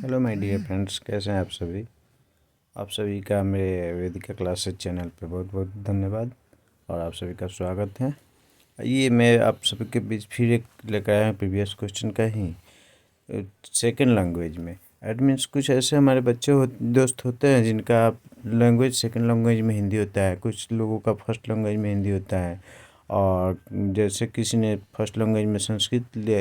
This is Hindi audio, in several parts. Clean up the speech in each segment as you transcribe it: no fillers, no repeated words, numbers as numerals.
हेलो माय डियर फ्रेंड्स, कैसे हैं आप सभी का मेरे वेदिका क्लासेस चैनल पे बहुत बहुत धन्यवाद और आप सभी का स्वागत है। ये मैं आप सभी के बीच फिर एक लेकर आया हूँ प्रीवियस क्वेश्चन का ही सेकंड लैंग्वेज में। एट मीन्स कुछ ऐसे हमारे दोस्त होते हैं जिनका लैंग्वेज सेकंड लैंग्वेज में हिंदी होता है, कुछ लोगों का फर्स्ट लैंग्वेज में हिंदी होता है। और जैसे किसी ने फर्स्ट लैंग्वेज में संस्कृत लिया,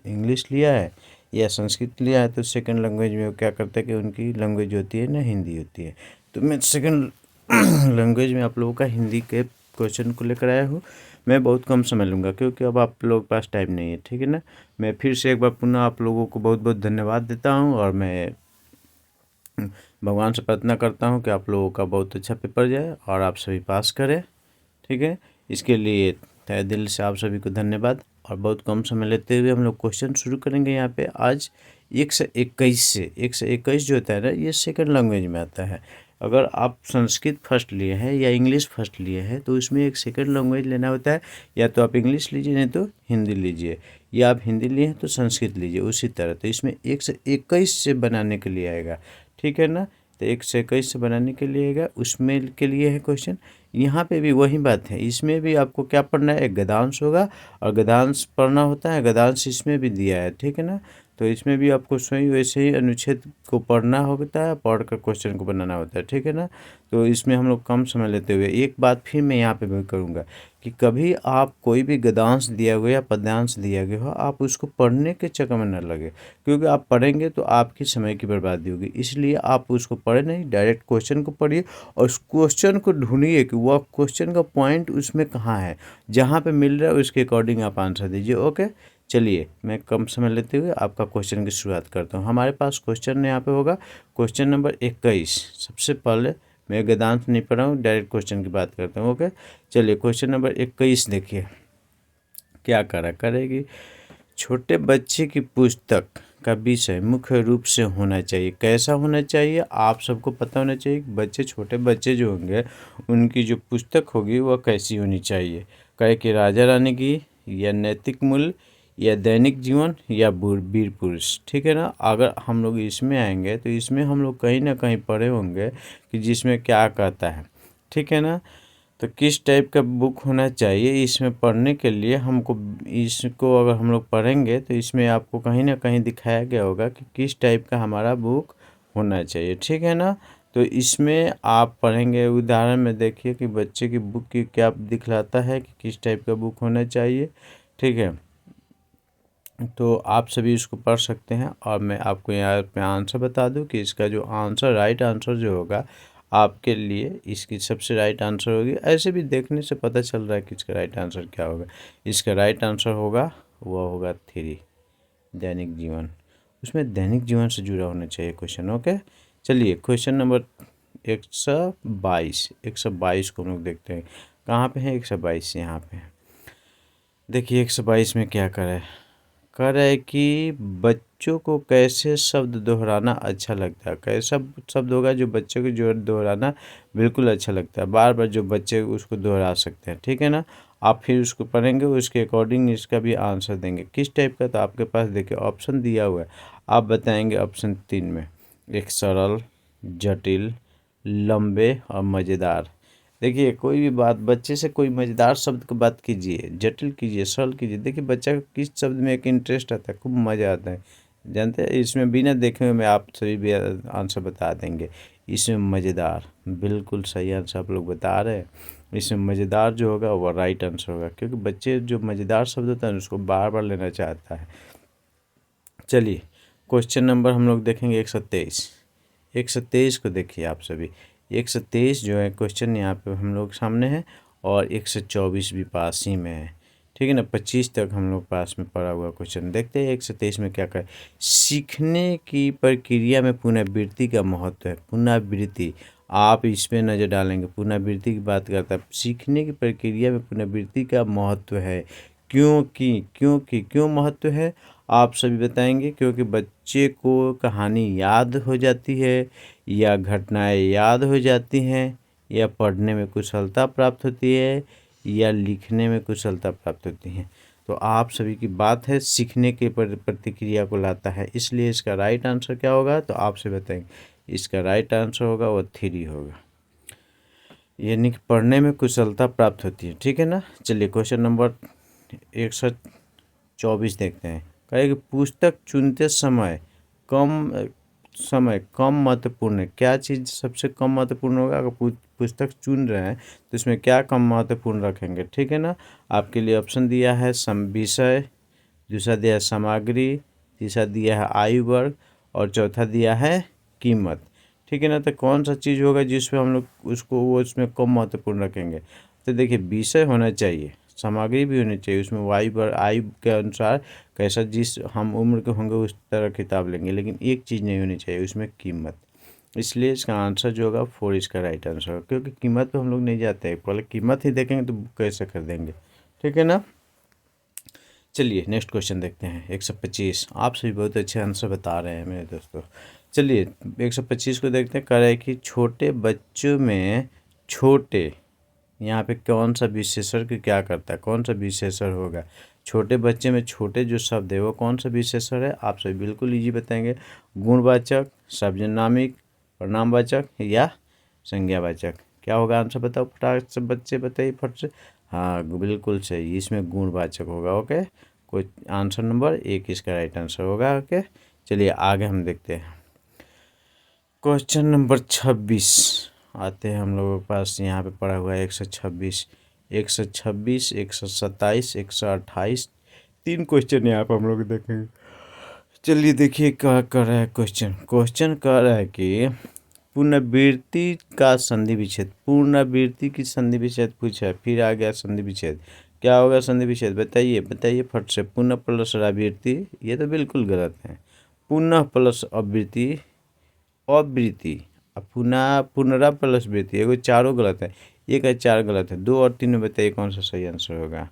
इंग्लिश लिया है या संस्कृत लिया है, तो सेकंड लैंग्वेज में वो क्या करते हैं कि उनकी लैंग्वेज होती है ना हिंदी होती है। तो मैं सेकंड लैंग्वेज में आप लोगों का हिंदी के क्वेश्चन को लेकर आया हूँ। मैं बहुत कम समय लूँगा क्योंकि अब आप लोगों के पास टाइम नहीं है, ठीक है ना। मैं फिर से एक बार पुनः आप लोगों को बहुत बहुत धन्यवाद देता हूँ और मैं भगवान से प्रार्थना करता हूँ कि आप लोगों का बहुत अच्छा पेपर जाए और आप सभी पास करें, ठीक है। इसके लिए तहे दिल से आप सभी को धन्यवाद। और बहुत कम समय लेते हुए हम लोग क्वेश्चन शुरू करेंगे यहाँ पे आज 121 जो होता है ना, ये सेकंड लैंग्वेज में आता है। अगर आप संस्कृत फर्स्ट लिए हैं या इंग्लिश फर्स्ट लिए हैं तो इसमें एक सेकंड लैंग्वेज लेना होता है। या तो आप इंग्लिश लीजिए नहीं तो हिंदी लीजिए, या आप हिंदी लिए हैं तो संस्कृत लीजिए। उसी तरह तो इसमें 121 से बनाने के लिए आएगा, ठीक है ना। तो 121 से बनाने के लिए आएगा, उसमें के लिए है क्वेश्चन। यहाँ पे भी वही बात है, इसमें भी आपको क्या पढ़ना है, एक गद्यांश होगा और गद्यांश पढ़ना होता है। गद्यांश इसमें भी दिया है, ठीक है ना। तो इसमें भी आपको स्वयं वैसे ही अनुच्छेद को पढ़ना होता है, पढ़ कर क्वेश्चन को बनाना होता है, ठीक है ना। तो इसमें हम लोग कम समय लेते हुए एक बात फिर मैं यहाँ पे भी करूँगा कि कभी आप कोई भी गद्यांश दिया हुआ या पद्यांश दिया गया हो, आप उसको पढ़ने के चक्कर में न लगे, क्योंकि आप पढ़ेंगे तो आपकी समय की बर्बादी होगी। इसलिए आप उसको पढ़े नहीं, डायरेक्ट क्वेश्चन को पढ़िए और उस क्वेश्चन को ढूंढिए कि वह क्वेश्चन का पॉइंट उसमें कहाँ है। जहाँ पे मिल रहा है उसके अकॉर्डिंग आप आंसर दीजिए, ओके। चलिए मैं कम समय लेते हुए आपका क्वेश्चन की शुरुआत करता हूँ। हमारे पास क्वेश्चन यहाँ पे होगा क्वेश्चन नंबर 21। सबसे पहले मैं गद्यांश नहीं पढ़ा हूँ, डायरेक्ट क्वेश्चन की बात करता हूँ, ओके। चलिए क्वेश्चन नंबर 21 देखिए क्या करेगी। छोटे बच्चे की पुस्तक का विषय मुख्य रूप से होना चाहिए। कैसा होना चाहिए, आप सबको पता होना चाहिए कि छोटे बच्चे जो होंगे उनकी जो पुस्तक होगी वह कैसी होनी चाहिए। कहे कि राजा रानी की, या नैतिक मूल्य, या दैनिक जीवन, या वीर पुरुष, ठीक है ना। अगर हम लोग इसमें आएंगे तो इसमें हम लोग कहीं ना कहीं पढ़े होंगे कि जिसमें क्या कहता है, ठीक है ना। तो किस टाइप का बुक होना चाहिए, इसमें पढ़ने के लिए हमको इसको अगर हम लोग पढ़ेंगे तो इसमें आपको कहीं ना कहीं दिखाया गया होगा कि किस टाइप का हमारा बुक होना चाहिए, ठीक है ना। तो इसमें आप पढ़ेंगे, उदाहरण में देखिए कि बच्चे की बुक की क्या दिखलाता है कि किस टाइप का बुक होना चाहिए, ठीक है। तो आप सभी इसको पढ़ सकते हैं और मैं आपको यहाँ पे आंसर बता दूं कि इसका जो आंसर राइट आंसर जो होगा आपके लिए, इसकी सबसे राइट आंसर होगी। ऐसे भी देखने से पता चल रहा है कि इसका राइट आंसर क्या होगा। इसका राइट आंसर होगा, वह होगा 3, दैनिक जीवन। उसमें दैनिक जीवन से जुड़ा होना चाहिए क्वेश्चन, ओके। चलिए क्वेश्चन नंबर 122 को हम लोग देखते हैं कहाँ पे है। 122 यहाँ पे देखिए। 122 में क्या कर है कि बच्चों को कैसे शब्द दोहराना अच्छा लगता है। कैसा शब्द होगा जो बच्चों को जो दोहराना बिल्कुल अच्छा लगता है, बार बार जो बच्चे उसको दोहरा सकते हैं, ठीक है ना। आप फिर उसको पढ़ेंगे, उसके अकॉर्डिंग इसका भी आंसर देंगे किस टाइप का। तो आपके पास देखिए ऑप्शन दिया हुआ है, आप बताएंगे ऑप्शन 3 में। एक सरल, जटिल, लंबे और मज़ेदार। देखिए कोई भी बात बच्चे से, कोई मज़ेदार शब्द की बात कीजिए, जटिल कीजिए, सरल कीजिए। देखिए बच्चा को किस शब्द में एक इंटरेस्ट आता है, खूब मज़ा आता है, जानते हैं। इसमें बिना देखे हुए मैं आप सभी भी आंसर बता देंगे। इसमें मज़ेदार, बिल्कुल सही आंसर आप लोग बता रहे हैं। इसमें मज़ेदार जो होगा वह राइट आंसर होगा, क्योंकि बच्चे जो मज़ेदार शब्द होता है उसको बार बार लेना चाहता है। चलिए क्वेश्चन नंबर हम लोग देखेंगे 123 को देखिए आप सभी। 123 जो है क्वेश्चन यहाँ पे हम लोग सामने है और 124 भी पास ही में है, ठीक है ना। 25 तक हम लोग पास में पड़ा हुआ क्वेश्चन देखते हैं। 123 में क्या करें। सीखने की प्रक्रिया में पुनरावृत्ति का महत्व है। पुनरावृत्ति, आप इसमें नज़र डालेंगे, पुनरावृत्ति की बात करता है। सीखने की प्रक्रिया में पुनरावृत्ति का महत्व है। क्यों महत्व है, आप सभी बताएंगे। क्योंकि बच्चे को कहानी याद हो जाती है, या घटनाएं याद हो जाती हैं, या पढ़ने में कुशलता प्राप्त होती है, या लिखने में कुशलता प्राप्त होती है। तो आप सभी की बात है सीखने के प्रतिक्रिया को लाता है, इसलिए इसका राइट आंसर क्या होगा तो आपसे बताएंगे। इसका राइट आंसर होगा वो 3 होगा, यानी कि पढ़ने में कुशलता प्राप्त होती है। ठीक है ना। चलिए क्वेश्चन नंबर 124 देखते हैं। कहे कि पुस्तक चुनते समय कम महत्वपूर्ण है। क्या चीज़ सबसे कम महत्वपूर्ण होगा? अगर पुस्तक चुन रहे हैं तो इसमें क्या कम महत्वपूर्ण रखेंगे? ठीक है ना। आपके लिए ऑप्शन दिया है विषय, दूसरा दिया है सामग्री, तीसरा दिया है आयु वर्ग और चौथा दिया है कीमत। ठीक है ना। तो कौन सा चीज़ होगा जिसमें हम लोग उसमें कम महत्वपूर्ण रखेंगे? तो देखिए विषय होना चाहिए, सामग्री भी होनी चाहिए, उसमें आयु के अनुसार कैसा जिस हम उम्र के होंगे उस तरह किताब लेंगे, लेकिन एक चीज़ नहीं होनी चाहिए उसमें कीमत। इसलिए इसका आंसर जो होगा 4 इसका राइट आंसर होगा, क्योंकि कीमत पे हम लोग नहीं जाते हैं, पहले कीमत ही देखेंगे तो बुक कैसे खरीदेंगे। ठीक है ना। चलिए नेक्स्ट क्वेश्चन देखते हैं। 125। आप सभी बहुत अच्छे आंसर बता रहे हैं मेरे दोस्तों। चलिए 125 को देखते हैं। कह रहा है कि छोटे बच्चों में छोटे, यहाँ पे कौन सा विशेषण क्या करता है? कौन सा विशेषण होगा? छोटे बच्चे में छोटे जो शब्द है वो कौन सा विशेषण है? आप सभी बिल्कुल इजी बताएंगे। गुणवाचक, सर्वनामिक, परिणामवाचक या संज्ञावाचक? क्या होगा आंसर? बताओ फटाक से बच्चे, बताइए फट से। हाँ बिल्कुल सही, इसमें गुणवाचक होगा। ओके, कोई आंसर नंबर 1 इसका राइट आंसर होगा। ओके चलिए आगे हम देखते हैं। क्वेश्चन नंबर 26 आते हैं हम लोगों के पास। यहाँ पे पड़ा हुआ है 126, 127, 128। 3 क्वेश्चन यहाँ पर हम लोग देखेंगे। चलिए देखिए क्या कर रहा है क्वेश्चन। क्वेश्चन कह रहा है कि पुनर्वृत्ति का संधि विच्छेद, पुनरावृत्ति की संधि विच्छेद पूछा है, फिर आ गया संधि विच्छेद। क्या होगा संधि विच्छेद? बताइए फट से। पुनः प्लस आवृत्ति, ये तो बिल्कुल गलत है। पुनः प्लस आवृत्ति, पुनरा प्लस वृत्ति, एगो चारों गलत है, एक है 4 गलत है। 2 और 3 में बताइए कौन सा सही आंसर होगा?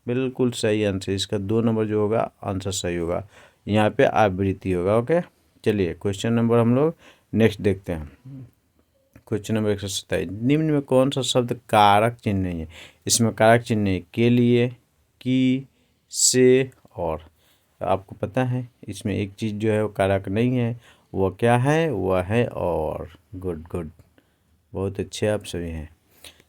बिल्कुल सही आंसर, इसका 2 नंबर जो होगा आंसर सही होगा, यहाँ पे आवृत्ति होगा। ओके चलिए क्वेश्चन नंबर हम लोग नेक्स्ट देखते हैं। Question number 127। निम्न में कौन सा शब्द कारक चिन्ह नहीं है? इसमें कारक चिन्ह नहीं, के लिए, की, से और। आपको पता है इसमें एक चीज़ जो है वो कारक नहीं है, वह क्या है? वह है और। गुड, बहुत अच्छे आप सभी हैं।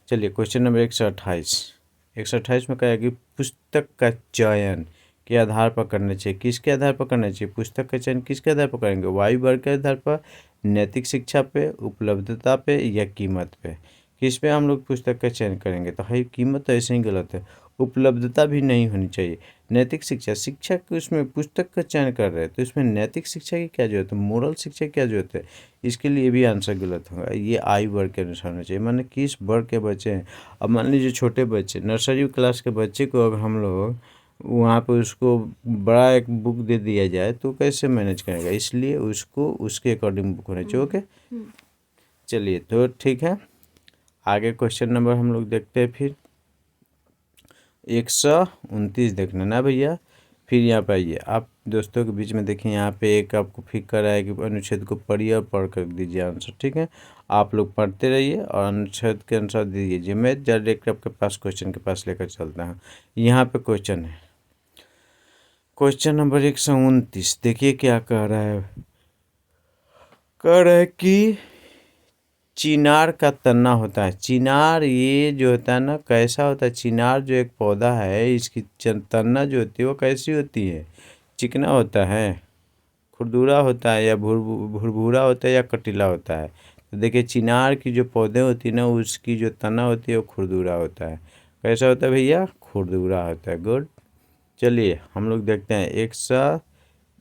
चलिए क्वेश्चन नंबर 128 में कहा है कि पुस्तक का चयन के आधार पर करना चाहिए। किसके आधार पर करना चाहिए? पुस्तक का चयन किसके आधार पर करेंगे? वायु वर्ग के आधार पर, नैतिक शिक्षा पे, उपलब्धता पे या कीमत पे? किस पे हम लोग पुस्तक का चयन करेंगे? तो भाई कीमत तो ऐसे ही गलत है, उपलब्धता भी नहीं होनी चाहिए। नैतिक शिक्षा के उसमें पुस्तक का चयन कर रहे हैं तो इसमें नैतिक शिक्षा की क्या जरूरत है? मोरल शिक्षा की क्या जरूरत है? इसके लिए भी आंसर गलत होगा। ये आयु वर्ग के अनुसार होना चाहिए, माने किस वर्ग के बच्चे हैं। अब मान लीजिए छोटे बच्चे, नर्सरी क्लास के बच्चे को अगर हम लोग वहाँ पे उसको बड़ा एक बुक दे दिया जाए तो कैसे मैनेज करेगा? इसलिए उसको उसके अकॉर्डिंग बुक होना चाहिए। ओके चलिए तो ठीक है, आगे क्वेश्चन नंबर हम लोग देखते हैं। फिर 129 देखना ना भैया। फिर यहाँ पे आइए, आप दोस्तों के बीच में देखिए, यहाँ पे एक आपको फिक कर रहा है कि अनुच्छेद को पढ़िए और पढ़ कर दीजिए आंसर। ठीक है, आप लोग पढ़ते रहिए और अनुच्छेद के अनुसार दीजिए। मैं डायरेक्ट आपके पास क्वेश्चन के पास लेकर चलता हूँ। यहाँ पे क्वेश्चन है, क्वेश्चन नंबर 129। देखिए क्या कह रहा है। कह रहा है कि चिनार का तना होता है। चिनार ये जो होता है ना, कैसा होता है? चिनार जो एक पौधा है, इसकी तना जो होती है वो कैसी होती है? चिकना होता है, खुरदुरा होता है, या भुरभुरा होता है, या कटीला होता है? तो देखिए चिनार की जो पौधे होती है ना, उसकी जो तना होती है वो खुरदुरा होता है। कैसा होता है भैया? खुरदुरा होता है। गुड, चलिए हम लोग देखते हैं।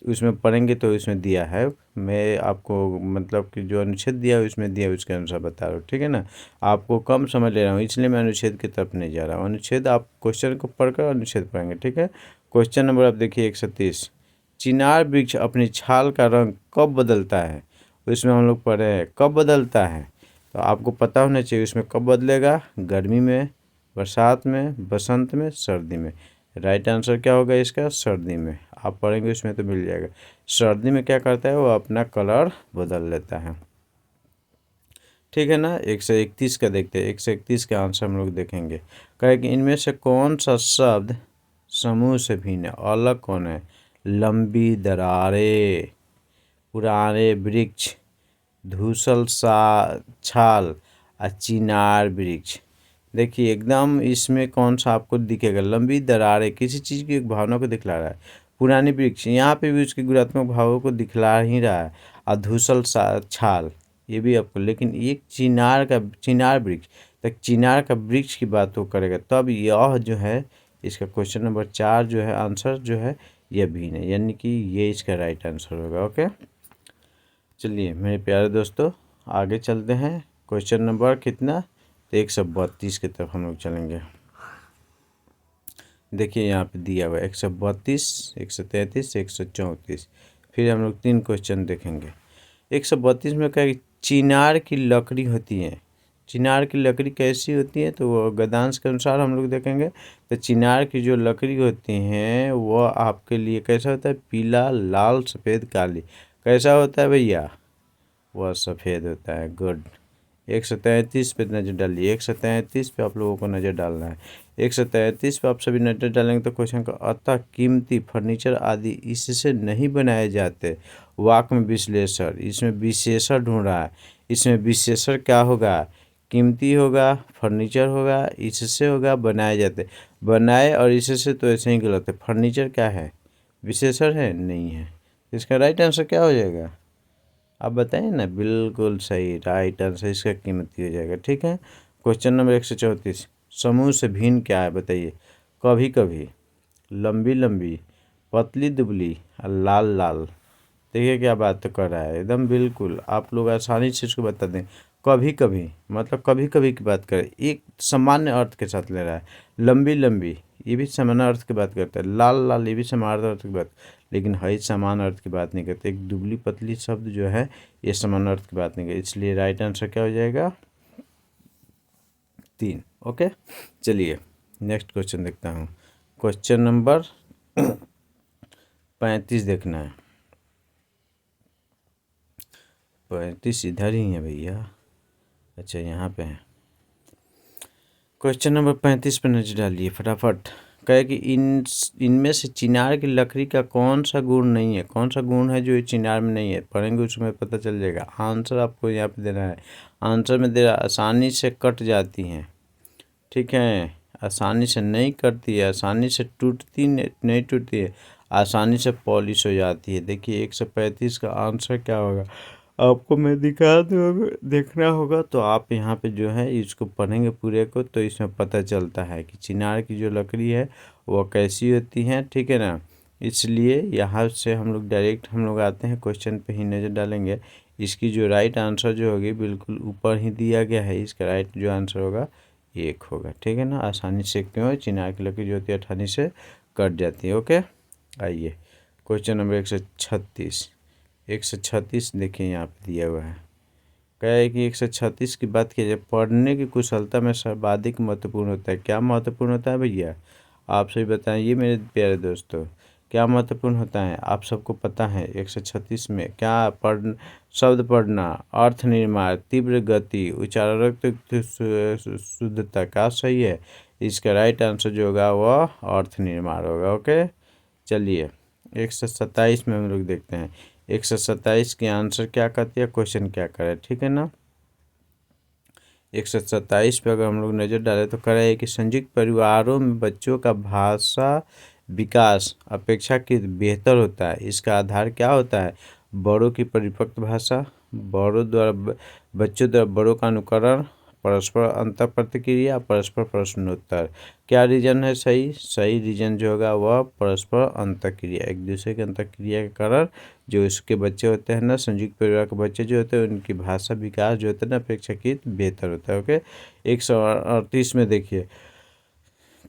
उसमें पढ़ेंगे तो इसमें दिया है, मैं आपको मतलब कि जो अनुच्छेद दिया है उसमें दिया है उसके अनुसार बता रहा हूँ। ठीक है ना, आपको कम समय ले रहा हूँ इसलिए मैं अनुच्छेद की तरफ नहीं जा रहा हूँ। अनुच्छेद आप क्वेश्चन को पढ़कर अनुच्छेद पढ़ेंगे। ठीक है, क्वेश्चन नंबर आप देखिए 130। चिनार वृक्ष अपनी छाल का रंग कब बदलता है? उसमें हम लोग पढ़े हैं कब बदलता है, तो आपको पता होना चाहिए उसमें कब बदलेगा। गर्मी में, बरसात में, बसंत में, सर्दी में। राइट आंसर क्या होगा इसका? सर्दी में। आप पढ़ेंगे उसमें तो मिल जाएगा। सर्दी में क्या करता है? वो अपना कलर बदल लेता है। ठीक है ना। 131 का देखते हैं। 131 का आंसर हम लोग देखेंगे। कहे कि इनमें से कौन सा शब्द समूह से भिन्न, अलग कौन है? लंबी दरारें, पुराने वृक्ष, धूसल छाल और चिनार वृक्ष। देखिए एकदम इसमें कौन सा आपको दिखेगा? लंबी दरारें किसी चीज़ की एक भावना को दिखला रहा है, पुरानी वृक्ष यहाँ पे भी उसके गुणात्मक भावों को दिखला ही रहा है, और धूसल छाल ये भी आपको। लेकिन एक चिनार वृक्ष, तक चिनार का वृक्ष की बात वो करेगा, तब यह जो है इसका क्वेश्चन नंबर 4 जो है आंसर जो है यह भिन्न है, यानी कि ये इसका राइट आंसर होगा। ओके, चलिए मेरे प्यारे दोस्तों आगे चलते हैं। क्वेश्चन नंबर कितना? तो 132 की तरफ हम लोग चलेंगे। देखिए यहाँ पे दिया हुआ है 132, 133, 134। फिर हम लोग 3 क्वेश्चन देखेंगे। 132 में क्या है? चिनार की लकड़ी होती है। चिनार की लकड़ी कैसी होती है? तो वो गद्यांश के अनुसार हम लोग देखेंगे। तो चिनार की जो लकड़ी होती हैं वह आपके लिए कैसा होता है? पीला, लाल, सफ़ेद, काली। कैसा होता है भैया? वह सफ़ेद होता है। गुड। 133 पे नज़र डालिए। 133 पे आप लोगों को नज़र डालना है। 133 पे आप सभी नज़र डालेंगे तो क्वेश्चन का अतः कीमती फर्नीचर आदि इससे नहीं बनाए जाते। वाक्य में विश्लेषण, इसमें विशेषण ढूंढ रहा है। इसमें विशेषण क्या होगा? कीमती होगा, फर्नीचर होगा, इससे होगा, बनाए जाते। बनाए और इससे तो ऐसे ही गलत है। फर्नीचर क्या है? विशेषण है? नहीं है। इसका राइट आंसर क्या हो जाएगा? आप बताइए ना। बिल्कुल सही, राइट आंसर इसका कीमती हो जाएगा। ठीक है। क्वेश्चन नंबर 134, समूह से भिन्न क्या है बताइए? कभी कभी, लंबी लंबी, पतली दुबली और लाल लाल। देखिए क्या बात कर रहा है, एकदम बिल्कुल आप लोग आसानी से इसको बता दें। कभी कभी मतलब कभी कभी की बात करें, एक सामान्य अर्थ के साथ ले रहा है। लंबी लंबी ये भी सामान्य अर्थ की बात करता है। लाल लाल ये भी सामान्य अर्थ की बात, लेकिन है समान अर्थ की बात नहीं करते। एक दुबली पतली शब्द जो है ये समान अर्थ की बात नहीं करते, इसलिए राइट आंसर क्या हो जाएगा? 3। ओके, चलिए नेक्स्ट क्वेश्चन देखता हूँ। क्वेश्चन नंबर 35 देखना है। 35 इधर ही है भैया। अच्छा यहाँ पे है। क्वेश्चन नंबर 35 पर नजर डालिए फटाफट। कहे कि इनमें से चिनार की लकड़ी का कौन सा गुण नहीं है? कौन सा गुण है जो चिनार में नहीं है? पढ़ेंगे उसमें पता चल जाएगा। आंसर आपको यहाँ पे देना है। आंसर में दे रहा आसानी से कट जाती हैं। ठीक है, आसानी से नहीं कटती है, आसानी से टूटती नहीं टूटती है, आसानी से पॉलिश हो जाती है। देखिए 135 का आंसर क्या होगा आपको मैं दिखा दूँ। देखना होगा तो आप यहाँ पे जो है इसको पढ़ेंगे पूरे को, तो इसमें पता चलता है कि चिनार की जो लकड़ी है वो कैसी होती है। ठीक है ना, इसलिए यहाँ से हम लोग डायरेक्ट हम लोग आते हैं क्वेश्चन पे ही नज़र डालेंगे। इसकी जो राइट आंसर जो होगी बिल्कुल ऊपर ही दिया गया है। इसका राइट जो आंसर होगा 1 होगा। ठीक है ना, आसानी से क्यों? चिनार की लकड़ी जो होती है आसानी से कट जाती है। ओके, आइए क्वेश्चन नंबर 136। 136 देखिए यहाँ पे दिया हुआ है। क्या है कि 136 की बात की जाए, पढ़ने की कुशलता में सर्वाधिक महत्वपूर्ण होता है। क्या महत्वपूर्ण होता है भैया? आप सभी बताइए मेरे प्यारे दोस्तों, क्या महत्वपूर्ण होता है? आप सबको पता है 136 में क्या शब्द पढ़ना, अर्थ निर्माण, तीव्र गति, उच्चारण शुद्धता। का सही है? इसका राइट आंसर जो होगा वह अर्थ निर्माण होगा। ओके, चलिए 127 में हम लोग देखते हैं। 127 के आंसर क्या कहती है, क्वेश्चन क्या करे। ठीक है ना, 127 पे अगर हम लोग नज़र डालें तो कह रहे हैं कि संयुक्त परिवारों में बच्चों का भाषा विकास अपेक्षाकृत बेहतर होता है। इसका आधार क्या होता है? बड़ों की परिपक्व भाषा, बच्चों द्वारा बड़ों का अनुकरण, परस्पर अंतर प्रतिक्रिया, परस्पर प्रश्नोत्तर। क्या रीजन है सही? सही रीजन जो होगा वह परस्पर अंतरक्रिया, एक दूसरे के अंतरक्रिया के कारण जो इसके बच्चे होते हैं ना, संयुक्त परिवार के बच्चे जो होते हैं उनकी भाषा विकास जो होता है ना अपेक्षाकृत बेहतर होता है। ओके, 138 में देखिए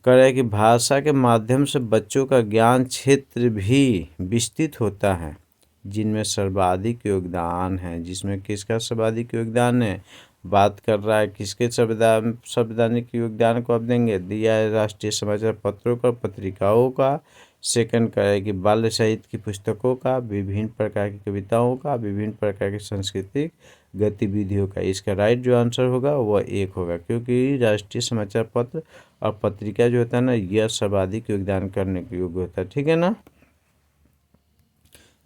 कह रहा है कि भाषा के माध्यम से बच्चों का ज्ञान क्षेत्र भी विस्तृत होता है, जिनमें सर्वाधिक योगदान है। जिसमें किसका सर्वाधिक योगदान है? बात कर रहा है किसके संवैधानिक योगदान को आप देंगे? दिया है राष्ट्रीय समाचार पत्रों का, पत्रिकाओं का। सेकंड का है कि बाल साहित्य की पुस्तकों का, विभिन्न प्रकार की कविताओं का, विभिन्न प्रकार की सांस्कृतिक गतिविधियों का। इसका राइट जो आंसर होगा वह 1 होगा, क्योंकि राष्ट्रीय समाचार पत्र और पत्रिका जो होता है ना, यह सर्वाधिक योगदान करने के योग्य होता है। ठीक है ना।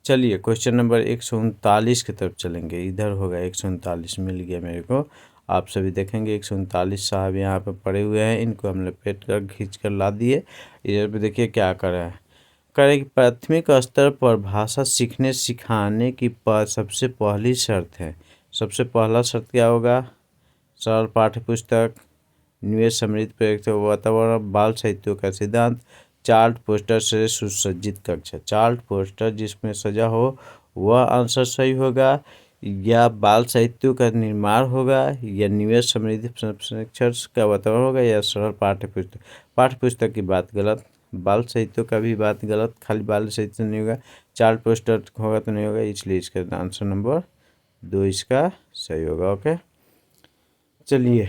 चलिए क्वेश्चन नंबर 139 की तरफ चलेंगे। इधर होगा 139, मिल गया मेरे को। आप सभी देखेंगे 139 साहब यहाँ पे पड़े हुए हैं, इनको हम लपेट कर खींच कर ला दिए। इधर पे देखिए क्या कर रहा है। करें कि प्राथमिक स्तर पर भाषा सीखने सिखाने की सबसे पहली शर्त है। सबसे पहला शर्त क्या होगा? सरल पाठ्य पुस्तक, निवेश समृद्ध प्रयुक्त वातावरण, बाल साहित्यों का सिद्धांत, चार्ट पोस्टर से सुसज्जित कक्षा। चार्ट पोस्टर जिसमें सजा हो वह आंसर सही होगा, या बाल साहित्यों का निर्माण होगा, या निवेश समृद्धि प्रशिक्षण का वातावरण होगा, या सरल पाठ्य पुस्तक। पाठ्य पुस्तक की बात गलत, बाल साहित्यों का भी बात गलत, खाली बाल साहित्य नहीं होगा, चार्ट पोस्टर होगा तो नहीं होगा, इसलिए इसका आंसर नंबर 2 इसका सही होगा। ओके, चलिए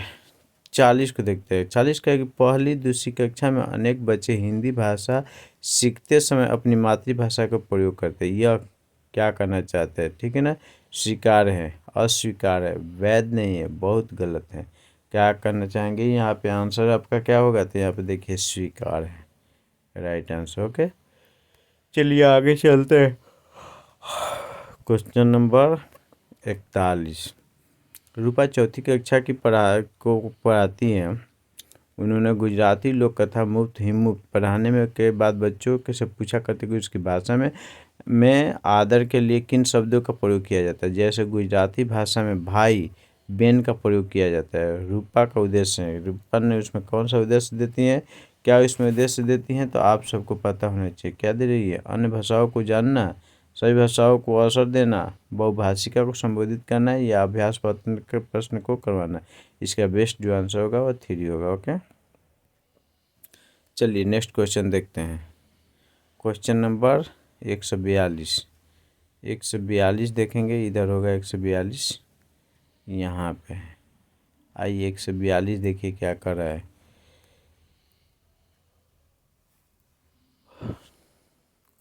40 को देखते हैं। 40 का कि पहली दूसरी कक्षा में अनेक बच्चे हिंदी भाषा सीखते समय अपनी मातृभाषा का प्रयोग करते हैं। यह क्या करना चाहते हैं? ठीक है ना। स्वीकार है, अस्वीकार है, वैध नहीं है, बहुत गलत है। क्या करना चाहेंगे? यहाँ पे आंसर आपका क्या होगा? तो यहाँ पे देखिए स्वीकार है राइट आंसर। ओके, चलिए आगे चलते हैं। Question number 41। रूपा चौथी कक्षा की पढ़ाती हैं। उन्होंने गुजराती लोक कथा मुफ्त ही मुफ्त पढ़ाने में के बाद बच्चों के से पूछा करते कि उसकी भाषा में आदर के लिए किन शब्दों का प्रयोग किया जाता है। जैसे गुजराती भाषा में भाई बहन का प्रयोग किया जाता है। रूपा का उद्देश्य है, रूपा ने उसमें कौन सा उद्देश्य देती हैं, क्या इसमें उद्देश्य देती हैं, तो आप सबको पता होना चाहिए। क्या दे रही है? अन्य भाषाओं को जानना, सभी भाषाओं को अवसर देना, बहुभाषिका को संबोधित करना, या अभ्यास प्रश्न को करवाना। इसका बेस्ट जो आंसर होगा वो 3 होगा। ओके, चलिए नेक्स्ट क्वेश्चन देखते हैं। Question number 142। 142 देखेंगे, इधर होगा 142, यहाँ पे है। आइए 142 देखिए क्या कर रहा है।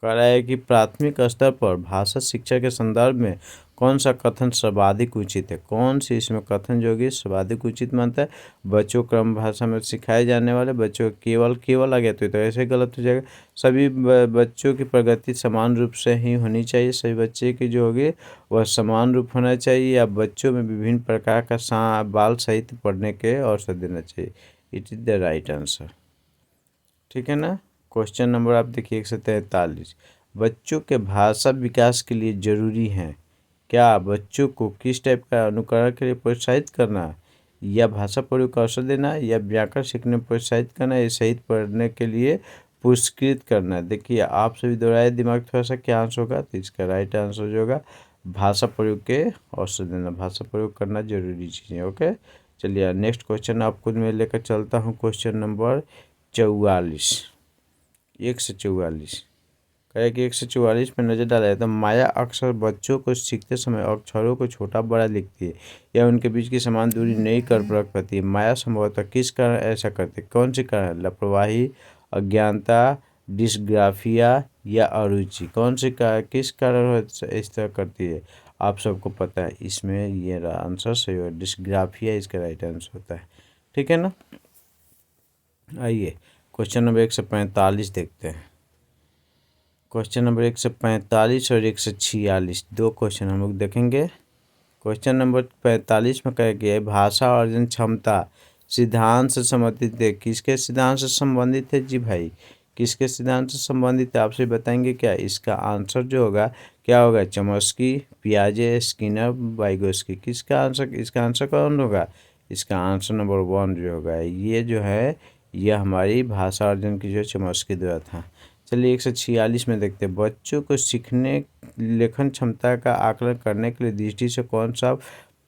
कह रहा है कि प्राथमिक स्तर पर भाषा शिक्षा के संदर्भ में कौन सा कथन सर्वाधिक उचित है। कौन सी इसमें कथन जो कि सर्वाधिक उचित मानता है? बच्चों क्रम भाषा में सिखाए जाने वाले बच्चों केवल आ गया तो ऐसे गलत हो जाएगा। सभी बच्चों की प्रगति समान रूप से ही होनी चाहिए। सभी बच्चे की जो होगी वह समान रूप होना चाहिए, या बच्चों में विभिन्न प्रकार का बाल साहित्य पढ़ने के अवसर देना चाहिए। It is the right answer. ठीक है ना। क्वेश्चन नंबर आप देखिए 143। बच्चों के भाषा विकास के लिए जरूरी है क्या? बच्चों को किस टाइप का अनुकरण के लिए प्रोत्साहित करना, या भाषा प्रयोग का अवसर देना, या व्याकरण सीखने में प्रोत्साहित करना, या साहित्य पढ़ने के लिए पुरस्कृत करना। देखिए आप सभी दोहराए दिमाग थोड़ा सा, क्या आंसर होगा? तो इसका राइट आंसर जो होगा भाषा प्रयोग के अवसर देना। भाषा प्रयोग करना जरूरी चीज़ है। ओके, चलिए नेक्स्ट क्वेश्चन आपको मैं लेकर चलता हूँ। Question number 44। 144 कहे कि 144 में नज़र डाला जाए तो माया अक्सर बच्चों को सीखते समय अक्षरों को छोटा बड़ा लिखती है, या उनके बीच की समान दूरी नहीं कर रख पाती है। माया संभवतः किस कारण ऐसा करती है? कौन सी कारण? लापरवाही, अज्ञानता, डिस्ग्राफिया, या अरुचि। कौन सी किस कारण इस तरह करती है? आप सबको पता है, इसमें ये आंसर सही है, डिस्ग्राफिया इसका राइट आंसर होता है। ठीक है ना। आइए क्वेश्चन नंबर 145 देखते हैं। क्वेश्चन नंबर 145 और 146 दो क्वेश्चन हम लोग देखेंगे। क्वेश्चन नंबर 45 में कहा गया है भाषा अर्जन क्षमता सिद्धांत से संबंधित है। किसके सिद्धांत से संबंधित है जी भाई? किसके सिद्धांत से संबंधित है? आपसे बताएंगे क्या? इसका आंसर जो होगा क्या होगा? चॉम्स्की, पियाजे, स्किनर, वाइगोस्की। किसका आंसर? इसका आंसर कौन होगा? इसका आंसर नंबर 1 जो होगा ये जो है यह हमारी भाषा अर्जन की जो चॉम्स्की द्वारा था। चलिए 146 में देखते हैं। बच्चों को सीखने लेखन क्षमता का आकलन करने के लिए दृष्टि से कौन सा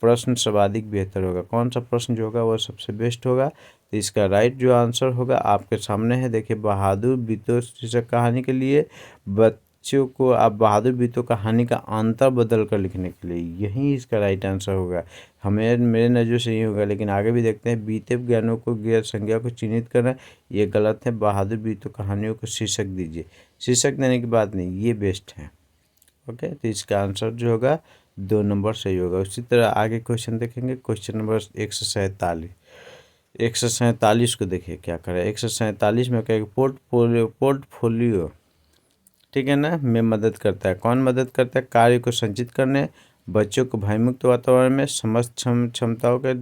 प्रश्न सर्वाधिक बेहतर होगा? कौन सा प्रश्न जो होगा वह सबसे बेस्ट होगा? तो इसका राइट जो आंसर होगा आपके सामने है। देखिए बहादुर बीतों शीर्षक कहानी के लिए बच्चों को आप बहादुर बीतों कहानी का अंतर बदल कर लिखने के लिए, यही इसका राइट आंसर होगा। हमें मेरे नज़र से यही होगा, लेकिन आगे भी देखते हैं। बीते ज्ञानों को गैर संज्ञा को चिन्हित करना ये गलत है। बहादुर बीतों कहानियों को शीर्षक दीजिए। शीर्षक देने की बात नहीं, ये बेस्ट है। ओके, तो इसका आंसर जो होगा 2 नंबर सही होगा। उसी तरह आगे क्वेश्चन देखेंगे। Question number 147। 147 को देखिए क्या करें। 147 में क्या पोर्टफोलियो ठीक है ना, में मदद करता है। कौन मदद करता है? कार्य को संचित करने, बच्चों को भयमुक्त वातावरण में समस्त क्षमताओं के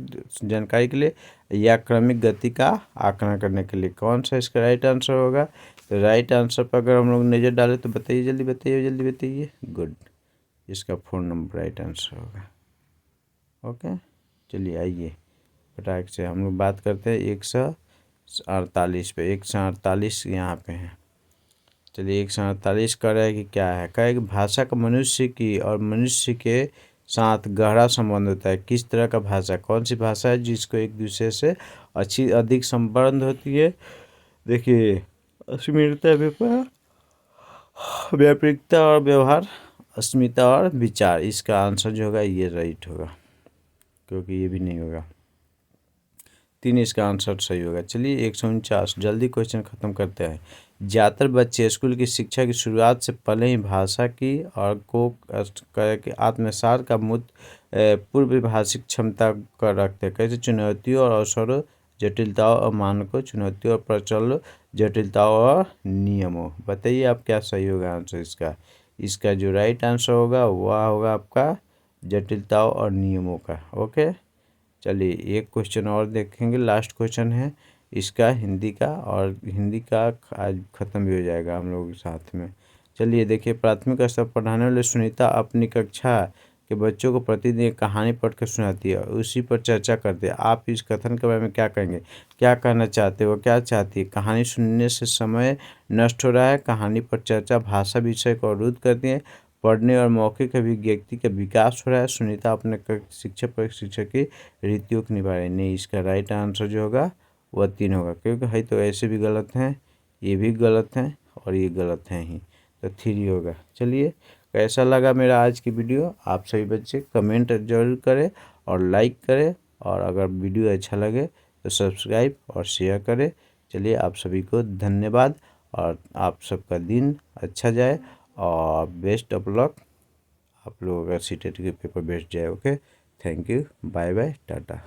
जानकारी के लिए, या क्रमिक गति का आकलन करने के लिए। कौन सा इसका राइट आंसर होगा? तो राइट आंसर पर अगर हम लोग नज़र डालें तो बताइए, जल्दी बताइए, जल्दी बताइए। गुड, इसका 4 नंबर राइट आंसर होगा। ओके, चलिए आइए फटाक से हम लोग बात करते हैं 148 पे। 148 यहाँ पे है। चलिए 148 कह रहा है कि क्या है? कहा है कि भाषा का मनुष्य की और मनुष्य के साथ गहरा संबंध होता है। किस तरह का भाषा? कौन सी भाषा है जिसको एक दूसरे से अधिक संबंध होती है? देखिए, अस्मिता, व्यापकता और व्यवहार, अस्मिता और विचार। इसका आंसर जो होगा ये राइट होगा, क्योंकि ये भी नहीं होगा। 3 इसका आंसर सही होगा। चलिए 149, जल्दी क्वेश्चन ख़त्म करते हैं। ज़्यादातर बच्चे स्कूल की शिक्षा की शुरुआत से पहले ही भाषा की और को आत्मसात का पूर्व भाषिक क्षमता कर रखते हैं। कैसे? चुनौतियों और अवसरों, जटिलताओं और मानकों, चुनौतियों और प्रचलन, जटिलताओं और नियमों। बताइए आप क्या सही होगा आंसर इसका? इसका जो राइट आंसर होगा वह होगा आपका जटिलताओं और नियमों का। ओके, चलिए एक क्वेश्चन और देखेंगे, लास्ट क्वेश्चन है इसका हिंदी का, और हिंदी का आज ख़त्म भी हो जाएगा हम लोग साथ में। चलिए देखिए, प्राथमिक स्तर पढ़ाने वाले सुनीता अपनी कक्षा के बच्चों को प्रतिदिन एक कहानी पढ़ कर सुनाती है, उसी पर चर्चा करते हैं। आप इस कथन के बारे में क्या कहेंगे? क्या कहना चाहते हो? क्या चाहती है? कहानी सुनने से समय नष्ट हो रहा है, कहानी पर चर्चा भाषा विषय को अवरुद्ध करती है, पढ़ने और मौखिक अभिव्यक्ति का विकास हो रहा है, सुनीता अपने शिक्षक पर शिक्षक की रीतियों को निभा रही। नहीं, इसका राइट आंसर जो होगा वह 3 होगा, क्योंकि है तो ऐसे भी गलत हैं, ये भी गलत हैं और ये गलत हैं ही, तो 3 होगा। चलिए, कैसा लगा मेरा आज की वीडियो? आप सभी बच्चे कमेंट जरूर करें और लाइक करें, और अगर वीडियो अच्छा लगे तो सब्सक्राइब और शेयर करें। चलिए, आप सभी को धन्यवाद, और आप सबका दिन अच्छा जाए, और बेस्ट ऑफ लक। आप लोगों का सीटेट के पेपर बेस्ट जाए। Okay, thank you, bye bye, Tata.